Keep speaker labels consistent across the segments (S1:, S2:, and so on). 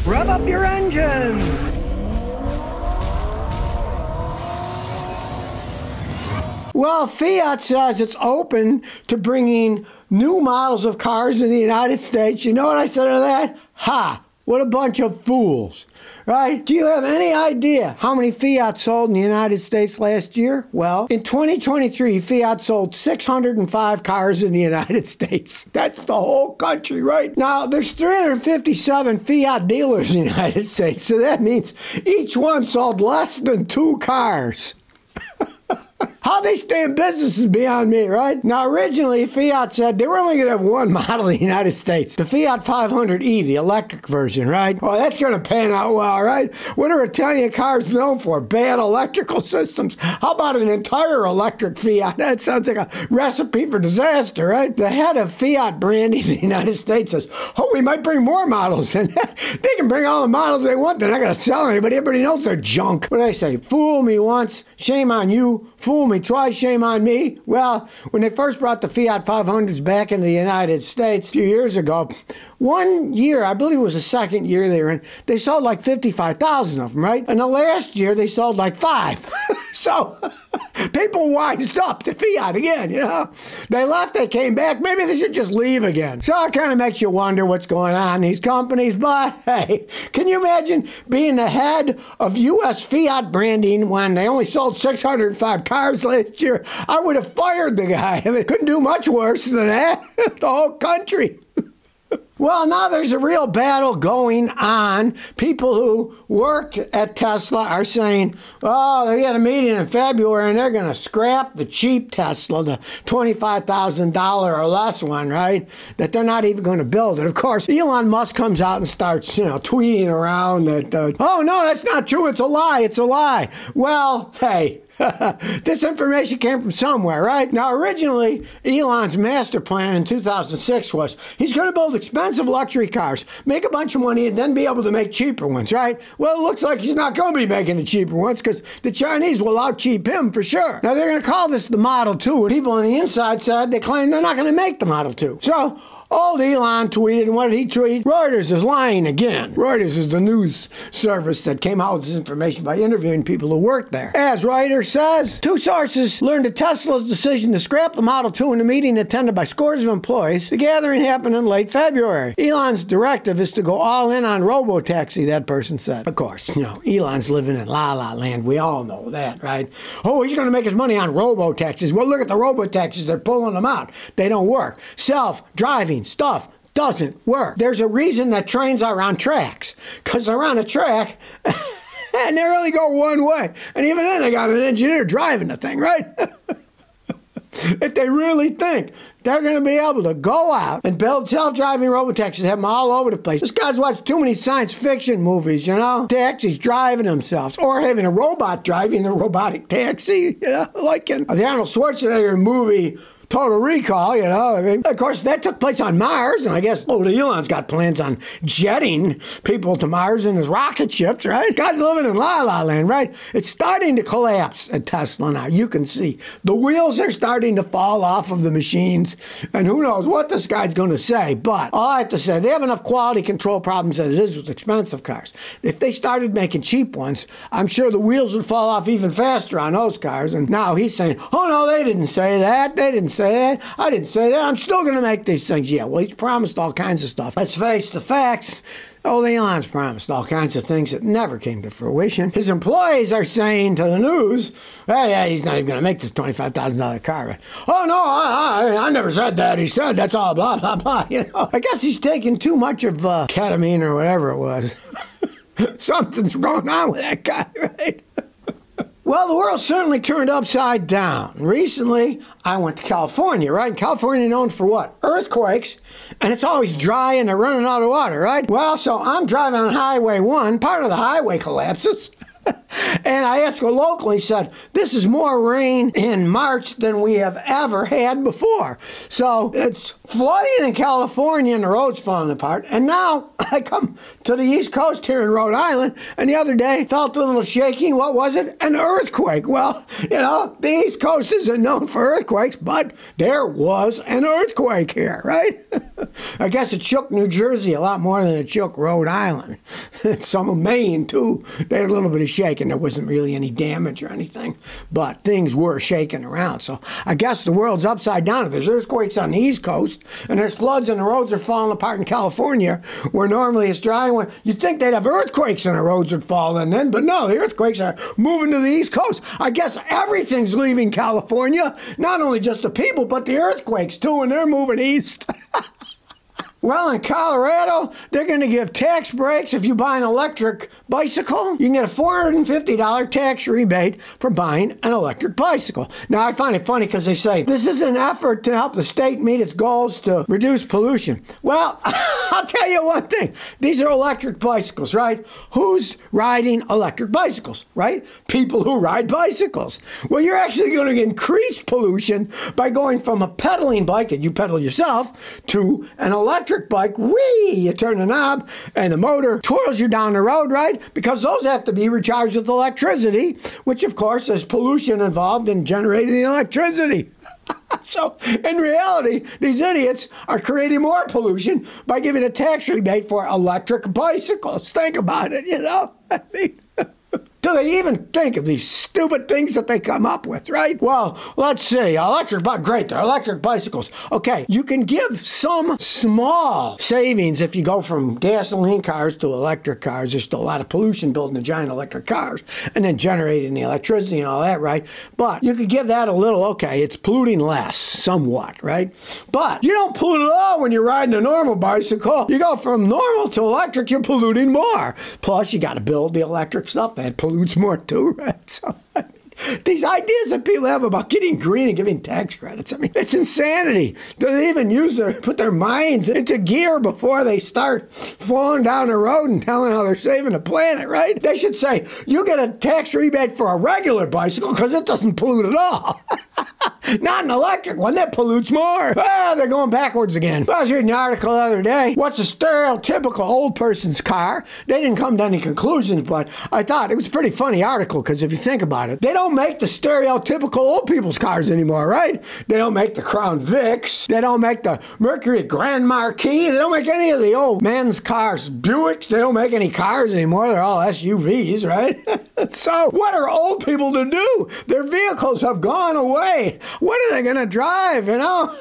S1: Rev up your engines!
S2: Well, Fiat says it's open to bringing new models of cars in the United States. You know what I said to that? Ha! What a bunch of fools, right? Do you have any idea how many Fiat sold in the United States last year? Well, in 2023, Fiat sold 605 cars in the United States. That's the whole country, right? Now, there's 357 Fiat dealers in the United States, so that means each one sold less than 2 cars. How they stay in business is beyond me, right? Now, originally, Fiat said they were only going to have one model in the United States, the Fiat 500e, the electric version, right? Oh, that's going to pan out well, right? What are Italian cars known for? Bad electrical systems. How about an entire electric Fiat? That sounds like a recipe for disaster, right? The head of Fiat branding in the United States says, oh, we might bring more models. And they can bring all the models they want. They're not going to sell anybody. Everybody knows they're junk. What do they say? Fool me once, shame on you. Fool me twice, shame on me. Well, when they first brought the Fiat 500s back into the United States a few years ago, one year, I believe it was the second year they were in, they sold like 55,000 of them, right? And the last year, they sold like 5. So people wised up to Fiat again, you know? They left, they came back. Maybe they should just leave again. So it kind of makes you wonder what's going on in these companies. But hey, can you imagine being the head of U.S. Fiat branding when they only sold 605 cars last year? I would have fired the guy. I mean, couldn't do much worse than that. The whole country. Well, now there's a real battle going on. People who work at Tesla are saying, oh, they had a meeting in February and they're going to scrap the cheap Tesla, the $25,000 or less one, right? That they're not even going to build it. Of course, Elon Musk comes out and starts, tweeting around that, oh, no, that's not true. It's a lie. It's a lie. Well, hey. This information came from somewhere, right? Now, originally, Elon's master plan in 2006 was he's going to build expensive luxury cars, make a bunch of money, and then be able to make cheaper ones, right? Well, it looks like he's not going to be making the cheaper ones because the Chinese will out-cheap him for sure. Now, they're going to call this the Model 2. People on the inside said they claim they're not going to make the Model 2. So, old Elon tweeted, and what did he tweet? Reuters is lying again. Reuters is the news service that came out with this information by interviewing people who worked there. As Reuters says, 2 sources learned of Tesla's decision to scrap the Model 2 in a meeting attended by scores of employees. The gathering happened in late February. Elon's directive is to go all in on robo-taxi, that person said. Of course, Elon's living in la-la land. We all know that, right? Oh, he's going to make his money on robo-taxis. Well, look at the robo-taxis. They're pulling them out. They don't work. Self-driving stuff doesn't work. There's a reason that trains are on tracks, because they're on a track and they only go one way. And even then, they got an engineer driving the thing, right? If they really think they're going to be able to go out and build self-driving robotaxis, have them all over the place. This guy's watched too many science fiction movies, Taxis driving themselves, or having a robot driving the robotic taxi, like in the Arnold Schwarzenegger movie, Total Recall, of course, that took place on Mars, and I guess Elon's got plans on jetting people to Mars in his rocket ships, right? Guy's living in la-la land, right? It's starting to collapse at Tesla now. You can see the wheels are starting to fall off of the machines, and who knows what this guy's going to say. But all I have to say, they have enough quality control problems as it is with expensive cars. If they started making cheap ones, I'm sure the wheels would fall off even faster on those cars. And now he's saying, oh, no, they didn't say that. They didn't say that. I didn't say that. I'm still going to make these things. Yeah, well, he's promised all kinds of stuff. Let's face the facts. Old Elon's promised all kinds of things that never came to fruition. His employees are saying to the news, hey, he's not even going to make this $25,000 car. Oh, no, I never said that. He said that's all blah, blah, blah. I guess he's taking too much of ketamine or whatever it was. Something's going on with that guy, right? Well, the world certainly turned upside down. Recently, I went to California, right? California known for what? Earthquakes, and it's always dry and they're running out of water, right? Well, so I'm driving on Highway 1, part of the highway collapses, And I asked a local, he said, this is more rain in March than we have ever had before. So it's flooding in California and the roads falling apart. And now I come to the East Coast here in Rhode Island, and the other day felt a little shaking. What was it? An earthquake. Well, you know, the East Coast isn't known for earthquakes, but there was an earthquake here, right? I guess it shook New Jersey a lot more than it shook Rhode Island. Some of Maine, too. They had a little bit of shaking. There wasn't really any damage or anything, but things were shaking around. So I guess the world's upside down. If there's earthquakes on the East Coast and there's floods and the roads are falling apart in California, where normally it's dry, you'd think they'd have earthquakes and the roads would fall in then, but no, the earthquakes are moving to the East Coast. I guess everything's leaving California, not only just the people, but the earthquakes too, and they're moving east. Well, in Colorado, they're going to give tax breaks if you buy an electric bicycle. You can get a $450 tax rebate for buying an electric bicycle. Now, I find it funny because they say, this is an effort to help the state meet its goals to reduce pollution. Well, I'll tell you one thing. These are electric bicycles, right? Who's riding electric bicycles, right? People who ride bicycles. Well, you're actually going to increase pollution by going from a pedaling bike that you pedal yourself to an electric bike. Whee! You turn the knob and the motor twirls you down the road, right? Because those have to be recharged with electricity, which of course there's pollution involved in generating the electricity. So, in reality, these idiots are creating more pollution by giving a tax rebate for electric bicycles. Think about it, you know? I mean, do they even think of these stupid things that they come up with, right? Well, let's see. Great, they're electric bicycles. Okay, you can give some small savings if you go from gasoline cars to electric cars. There's still a lot of pollution building the giant electric cars and then generating the electricity and all that, right? But you could give that a little, okay, it's polluting less, somewhat, right? But you don't pollute at all when you're riding a normal bicycle. You go from normal to electric, you're polluting more. Plus, you got to build the electric stuff that pollutes more too, right? So, I mean, these ideas that people have about getting green and giving tax credits, I mean, it's insanity. Do they even put their minds into gear before they start flowing down the road and telling how they're saving the planet, right? They should say, you get a tax rebate for a regular bicycle because it doesn't pollute at all. Not an electric one, that pollutes more. Ah, they're going backwards again. I was reading an article the other day. What's a stereotypical old person's car? They didn't come to any conclusions, but I thought it was a pretty funny article because if you think about it, they don't make the stereotypical old people's cars anymore, right? They don't make the Crown Vics. They don't make the Mercury Grand Marquis. They don't make any of the old men's cars. Buicks, they don't make any cars anymore. They're all SUVs, right? So what are old people to do? Their vehicles have gone away. What are they going to drive, you know?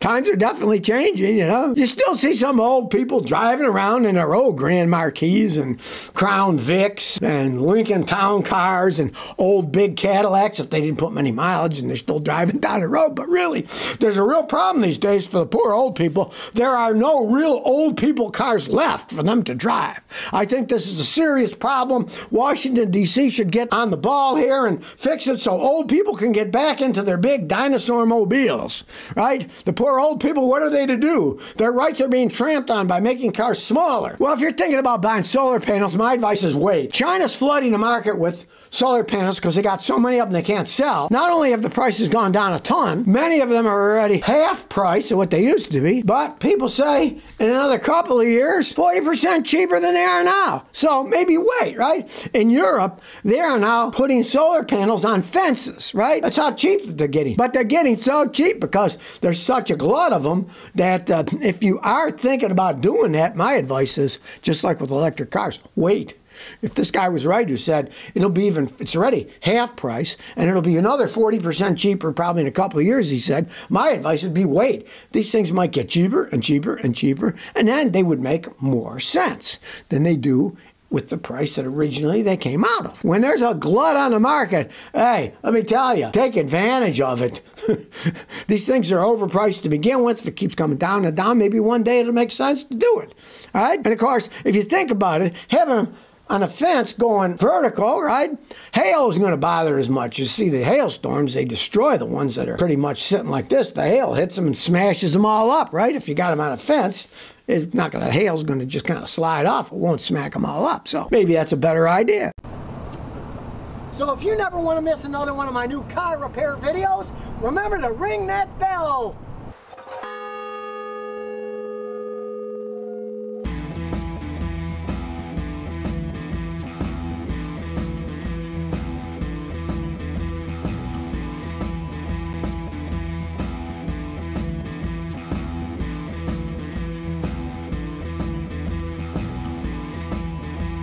S2: Times are definitely changing, you know. You still see some old people driving around in their old Grand Marquis and Crown Vics and Lincoln Town cars and old big Cadillacs if they didn't put many mileage and they're still driving down the road. But really, there's a real problem these days for the poor old people. There are no real old people cars left for them to drive. I think this is a serious problem. Washington, D.C. should get on the ball here and fix it so old people can get back into their big dinosaur mobiles, right? The poor old people, what are they to do? Their rights are being tramped on by making cars smaller. Well, if you're thinking about buying solar panels, my advice is wait. China's flooding the market with solar panels because they got so many of them they can't sell. Not only have the prices gone down a ton, many of them are already half price of what they used to be, but people say in another couple of years, 40% cheaper than they are now. So maybe wait, right? In Europe, they are now putting solar panels on fences, right? That's how cheap that they're getting. But they're getting so cheap because there's such a glut of them that if you are thinking about doing that, my advice is, just like with electric cars, wait. If this guy was right who said it's already half price and it'll be another 40% cheaper probably in a couple of years, he said, my advice would be wait. These things might get cheaper and cheaper and cheaper, and then they would make more sense than they do with the price that originally they came out of. When there's a glut on the market, hey, let me tell you, take advantage of it. These things are overpriced to begin with. If it keeps coming down and down, maybe one day it'll make sense to do it. All right? And of course, if you think about it, having them on a fence going vertical, right? Hail isn't going to bother as much. You see, the hailstorms, they destroy the ones that are pretty much sitting like this. The hail hits them and smashes them all up, right? If you got them on a fence, hail's going to just kind of slide off. It won't smack them all up. So maybe that's a better idea. So if you never want to miss another one of my new car repair videos, remember to ring that bell.